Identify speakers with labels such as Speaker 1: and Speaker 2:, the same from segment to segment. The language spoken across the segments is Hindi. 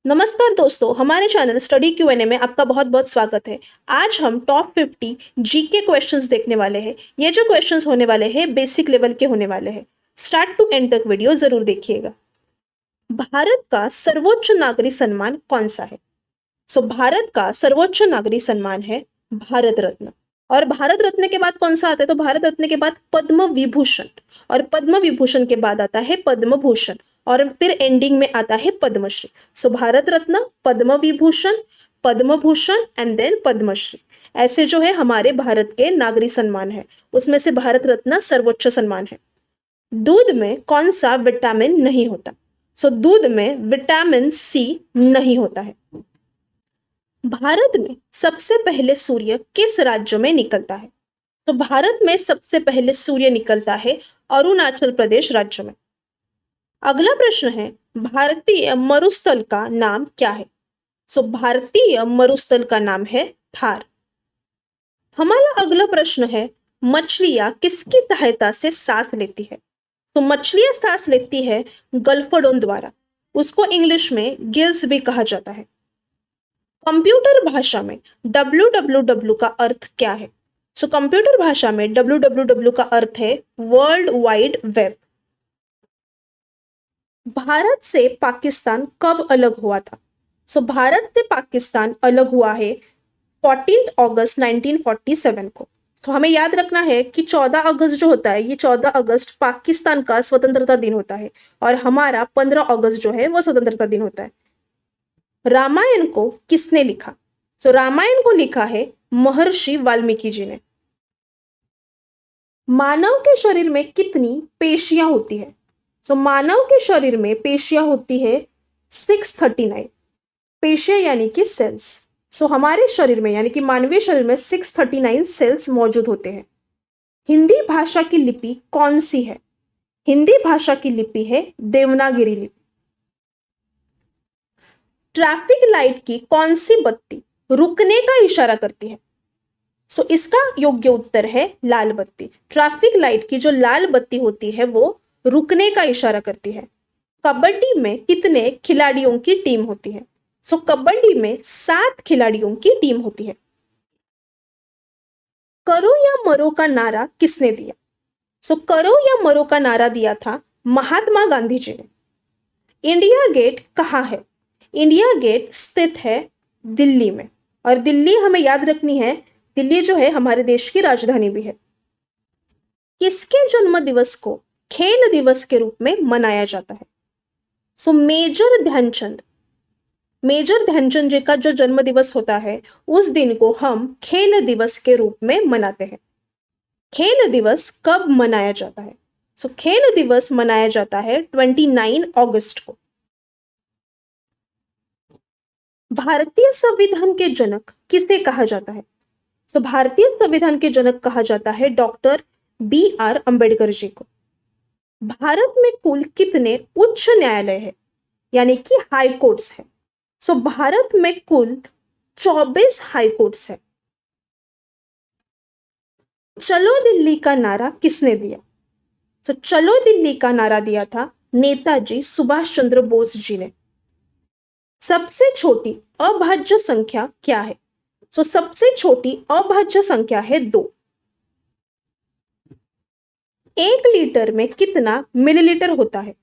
Speaker 1: नमस्कार दोस्तों, हमारे चैनल स्टडी क्यूएनए में आपका बहुत बहुत स्वागत है। आज हम टॉप 50 जीके क्वेश्चंस देखने वाले हैं। ये जो क्वेश्चंस होने वाले हैं बेसिक लेवल के होने वाले हैं। स्टार्ट टू एंड तक वीडियो जरूर देखिएगा। भारत का सर्वोच्च नागरिक सम्मान कौन सा है? भारत का सर्वोच्च नागरिक सम्मान है भारत रत्न। और भारत रत्न के बाद कौन सा आता है? तो भारत रत्न के बाद पद्म विभूषण, और पद्म विभूषण के बाद आता है पद्म भूषण, और फिर एंडिंग में आता है पद्मश्री। Bharat Ratna, Padma Vibhushan, Padma Bhushan and then Padmashri. ऐसे जो है हमारे भारत के नागरिक सम्मान है, उसमें से भारत रत्न सर्वोच्च सम्मान है। दूध में कौन सा विटामिन नहीं होता? दूध में विटामिन सी नहीं होता है। भारत में सबसे पहले सूर्य किस राज्य में निकलता है? भारत में सबसे पहले सूर्य निकलता है अरुणाचल प्रदेश राज्य में। अगला प्रश्न है, भारतीय मरुस्थल का नाम क्या है? भारतीय मरुस्थल का नाम है थार। हमारा अगला प्रश्न है, मछलियां किसकी सहायता से सांस लेती है? मछलियां सांस लेती है गल्फडोन द्वारा, उसको इंग्लिश में गिल्स भी कहा जाता है। कंप्यूटर भाषा में www का अर्थ क्या है? कंप्यूटर भाषा में www का अर्थ है वर्ल्ड वाइड वेब। भारत से पाकिस्तान कब अलग हुआ था? भारत से पाकिस्तान अलग हुआ है 14 अगस्त 1947 को। हमें याद रखना है कि 14 अगस्त जो होता है, ये 14 अगस्त पाकिस्तान का स्वतंत्रता दिन होता है, और हमारा 15 अगस्त जो है वो स्वतंत्रता दिन होता है। रामायण को किसने लिखा? रामायण को लिखा है महर्षि वाल्मीकि जी ने। मानव के शरीर में कितनी पेशियां होती है? मानव के शरीर में पेशियां होती है 639 पेशियां, यानी कि सेल्स। हमारे शरीर में यानी कि मानवीय शरीर में 639 सेल्स मौजूद होते हैं। हिंदी भाषा की लिपि कौन सी है? हिंदी भाषा की लिपि है देवनागरी लिपि। ट्रैफिक लाइट की कौन सी बत्ती रुकने का इशारा करती है? इसका योग्य उत्तर है लाल बत्ती। ट्रैफिक लाइट की जो लाल बत्ती होती है वो रुकने का इशारा करती है। कबड्डी में कितने खिलाड़ियों की टीम होती है? कबड्डी में 7 खिलाड़ियों की टीम होती है। करो या मरो का नारा किसने दिया? करो या मरो का नारा दिया था महात्मा गांधी जी ने। इंडिया गेट कहाँ है? इंडिया गेट स्थित है दिल्ली में, और दिल्ली हमें याद रखनी है, दिल्ली जो है हमारे देश की राजधानी भी है। किसके जन्म दिवस को खेल दिवस के रूप में मनाया जाता है? मेजर ध्यानचंद, मेजर ध्यानचंद जी का जो जन्म दिवस होता है उस दिन को हम खेल दिवस के रूप में मनाते हैं। खेल दिवस कब मनाया जाता है? खेल दिवस मनाया जाता है 29 अगस्त को। भारतीय संविधान के जनक किसे कहा जाता है? भारतीय संविधान के जनक कहा जाता है डॉक्टर BR अंबेडकर जी को। भारत में कुल कितने उच्च न्यायालय है, यानी कि हाई कोर्ट्स है? भारत में कुल 24 हाई कोर्ट्स है। चलो दिल्ली का नारा किसने दिया? चलो दिल्ली का नारा दिया था नेताजी सुभाष चंद्र बोस जी ने। सबसे छोटी अभाज्य संख्या क्या है? सबसे छोटी अभाज्य संख्या है 2। 1 लीटर में कितना मिलीलीटर होता है?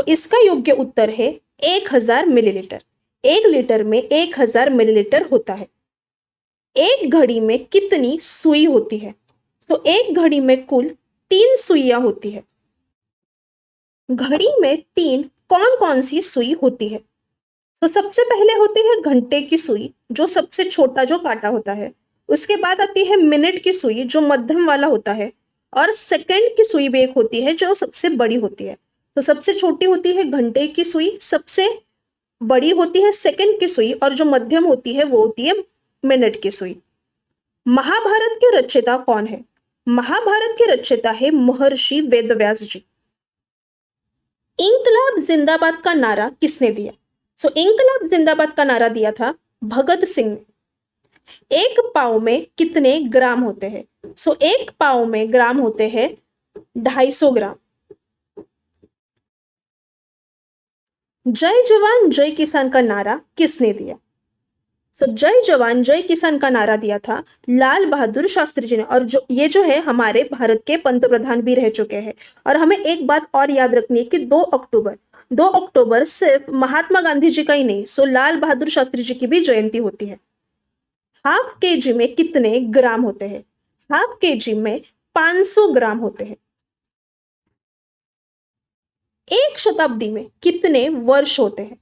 Speaker 1: इसका योग्य उत्तर है 1000 मिलीलीटर। 1 लीटर में 1000 मिलीलीटर होता है। एक घड़ी में कितनी सुई होती है? एक घड़ी में कुल 3 सुइयां होती है। घड़ी में 3 कौन कौन सी सुई होती है? सबसे पहले होती है घंटे की सुई, जो सबसे छोटा जो कांटा होता है। उसके बाद आती है मिनट की सुई, जो मध्यम वाला होता है, और सेकंड की सुई भी एक होती है जो सबसे बड़ी होती है। सबसे छोटी होती है घंटे की सुई, सबसे बड़ी होती है सेकंड की सुई, और जो मध्यम होती है वो होती है मिनट की सुई। महाभारत के रचयिता कौन है? महाभारत के रचयिता है महर्षि वेदव्यास जी। इंकलाब जिंदाबाद का नारा किसने दिया? इंकलाब जिंदाबाद का नारा दिया था भगत सिंह ने। एक पाव में कितने ग्राम होते हैं? एक पाव में ग्राम होते हैं 250 ग्राम। जय जवान जय किसान का नारा किसने दिया? जय जवान जय किसान का नारा दिया था लाल बहादुर शास्त्री जी ने। और जो है हमारे भारत के पंतप्रधान भी रह चुके हैं। और हमें एक बात और याद रखनी है कि 2 अक्टूबर सिर्फ महात्मा गांधी जी का ही नहीं, लाल बहादुर शास्त्री जी की भी जयंती होती है। हाफ केजी में कितने ग्राम होते हैं? हाफ केजी में 500 ग्राम होते हैं। एक शताब्दी में कितने वर्ष होते हैं?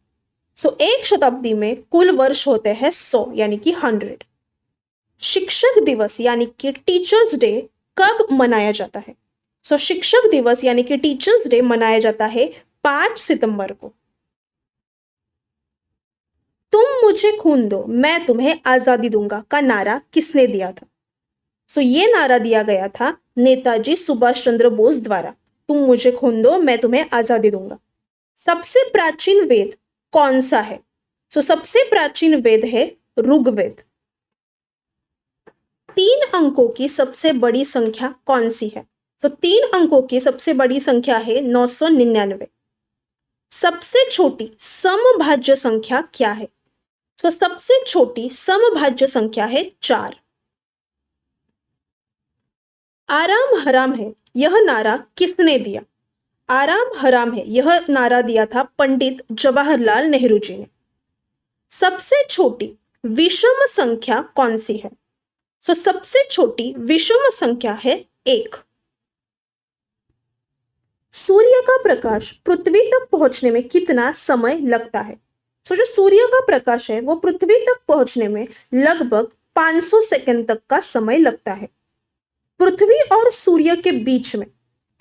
Speaker 1: एक शताब्दी में कुल वर्ष होते हैं 100 यानी कि 100। शिक्षक दिवस यानी कि टीचर्स डे कब मनाया जाता है? शिक्षक दिवस यानी कि टीचर्स डे मनाया जाता है 5 सितंबर को। तुम मुझे खून दो मैं तुम्हें आजादी दूंगा का नारा किसने दिया था? ये नारा दिया गया था नेताजी सुभाष चंद्र बोस द्वारा। तुम मुझे खून दो मैं तुम्हें आजादी दूंगा। सबसे प्राचीन वेद कौन सा है? सबसे प्राचीन वेद है ऋग्वेद। 3 अंकों की सबसे बड़ी संख्या कौन सी है? 3 अंकों की सबसे बड़ी संख्या है 999। सबसे छोटी समभाज्य संख्या क्या है? सबसे छोटी समभाज्य संख्या है 4। आराम हराम है यह नारा किसने दिया? आराम हराम है यह नारा दिया था पंडित जवाहरलाल नेहरू जी ने। सबसे छोटी विषम संख्या कौन सी है? सबसे छोटी विषम संख्या है 1। सूर्य का प्रकाश पृथ्वी तक पहुंचने में कितना समय लगता है? जो सूर्य का प्रकाश है वो पृथ्वी तक पहुंचने में लगभग 500 सेकंड तक का समय लगता है। पृथ्वी और सूर्य के बीच में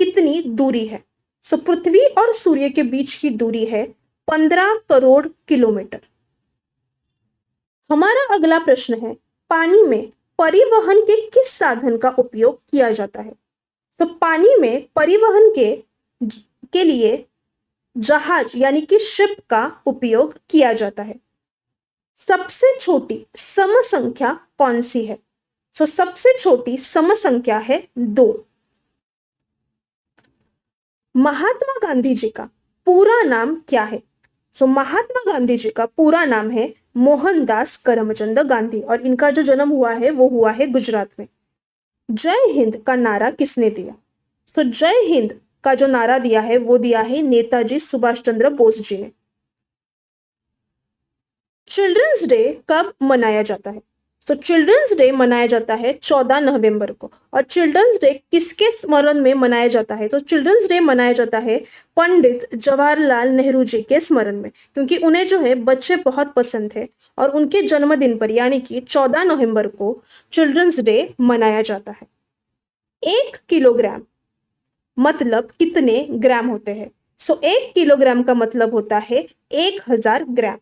Speaker 1: कितनी दूरी है? पृथ्वी और सूर्य के बीच की दूरी है 15 करोड़ किलोमीटर। हमारा अगला प्रश्न है, पानी में परिवहन के किस साधन का उपयोग किया जाता है? पानी में परिवहन के लिए जहाज यानी कि शिप का उपयोग किया जाता है। सबसे छोटी सम संख्या कौन सी है? सबसे छोटी सम संख्या है 2। महात्मा गांधी जी का पूरा नाम क्या है? महात्मा गांधी जी का पूरा नाम है मोहनदास करमचंद गांधी और इनका जो जन्म हुआ है वो हुआ है गुजरात में। जय हिंद का नारा किसने दिया? जय हिंद का जो नारा दिया है वो दिया है नेताजी सुभाष चंद्र बोस जी ने। चिल्ड्रंस डे कब मनाया जाता है? चिल्ड्रंस डे मनाया जाता है 14 नवंबर को। और चिल्ड्रंस डे किसके स्मरण में मनाया जाता है? चिल्ड्रंस डे मनाया जाता है पंडित जवाहरलाल नेहरू जी के स्मरण में, क्योंकि उन्हें जो है बच्चे बहुत पसंद थे और उनके जन्मदिन पर यानी कि 14 नवंबर को चिल्ड्रंस डे मनाया जाता है। 1 किलोग्राम मतलब कितने ग्राम होते हैं? 1 किलोग्राम का मतलब होता है 1000 ग्राम।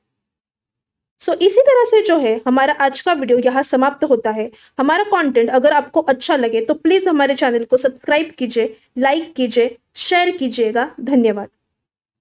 Speaker 1: इसी तरह से जो है हमारा आज का वीडियो यहाँ समाप्त होता है। हमारा कंटेंट अगर आपको अच्छा लगे तो प्लीज हमारे चैनल को सब्सक्राइब कीजिए, लाइक कीजिए, शेयर कीजिएगा। धन्यवाद।